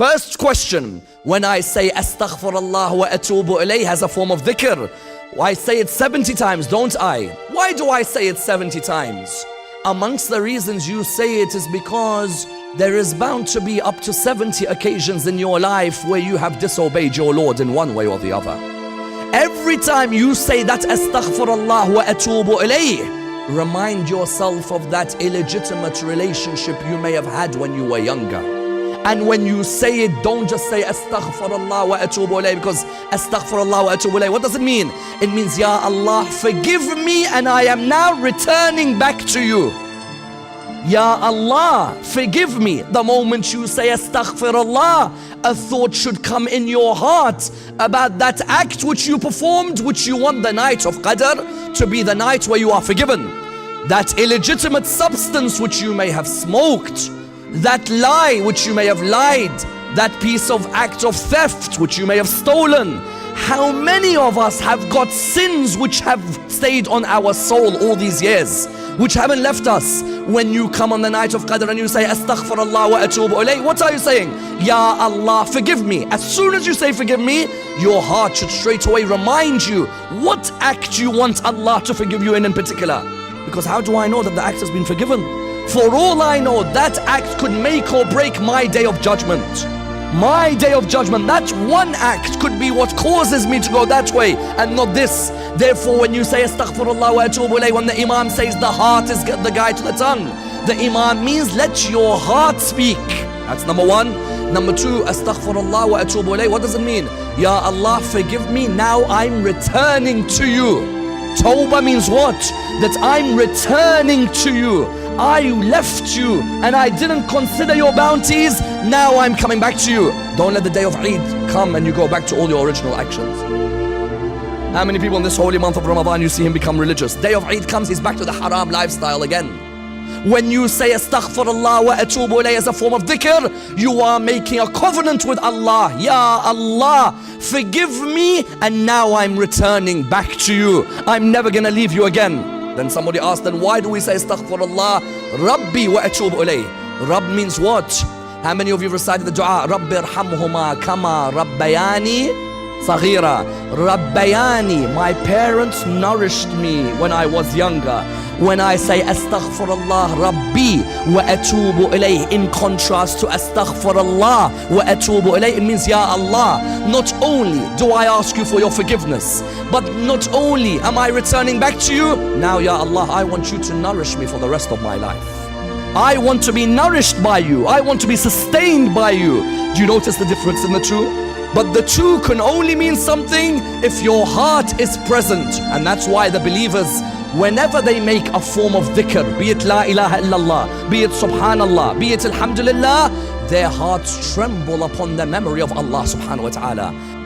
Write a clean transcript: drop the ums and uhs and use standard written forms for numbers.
First question, when I say astaghfirullah wa atubu ilayh as a form of dhikr, I say it 70 times, don't I? Why do I say it 70 times? Amongst the reasons you say it is because there is bound to be up to 70 occasions in your life where you have disobeyed your Lord in one way or the other. Every time you say that astaghfirullah wa atubu ilayh, remind yourself of that illegitimate relationship you may have had when you were younger. And when you say it, don't just say astaghfirullah wa atubu ilayh, because astaghfirullah wa atubu ilayh, what does it mean? It means, Ya Allah, forgive me and I am now returning back to you. Ya Allah, forgive me. The moment you say astaghfirullah, a thought should come in your heart about that act which you performed, which you want the night of Qadr to be the night where you are forgiven. That illegitimate substance which you may have smoked, that lie which you may have lied, that piece of act of theft which you may have stolen. How many of us have got sins which have stayed on our soul all these years, which haven't left us? When you come on the night of Qadr and you say astaghfirullah wa atubu ilayh, what are you saying? Ya Allah, forgive me. As soon as you say forgive me, your heart should straight away remind you what act you want Allah to forgive you in particular. Because how do I know that the act has been forgiven? For all I know, that act could make or break my day of judgment. My day of judgment, that one act could be what causes me to go that way and not this. Therefore, when you say astaghfirullah wa atubu ilayh, when the Imam says the heart is the guide to the tongue, the Imam means let your heart speak. That's number one. Number two, astaghfirullah wa atubu ilayh, what does it mean? Ya Allah, forgive me, now I'm returning to you. Tawbah means what? That I'm returning to you. I left you and I didn't consider your bounties. Now I'm coming back to you. Don't let the day of Eid come and you go back to all your original actions. How many people in this holy month of Ramadan you see him become religious? Day of Eid comes, he's back to the haram lifestyle again. When you say astaghfirullah wa atubu ilayh as a form of dhikr, you are making a covenant with Allah. Ya Allah, forgive me and now I'm returning back to you. I'm never gonna leave you again. Then somebody asked, then why do we say astaghfirullah Rabbi wa atubu ilayh? Rabb means what? How many of you recited the dua? Rabbi irhamhuma kama rabbayani saghira. Rabbayani, my parents nourished me when I was younger. When I say astaghfirullah Rabbi wa atubu ilayh, in contrast to astaghfirullah wa atubu ilayh, it means, Ya Allah, not only do I ask you for your forgiveness, but not only am I returning back to you, now Ya Allah, I want you to nourish me for the rest of my life. I want to be nourished by you. I want to be sustained by you. Do you notice the difference in the two? But the two can only mean something if your heart is present. And that's why the believers, whenever they make a form of dhikr, be it la ilaha illallah, be it subhanallah, be it alhamdulillah, their hearts tremble upon the memory of Allah subhanahu wa ta'ala.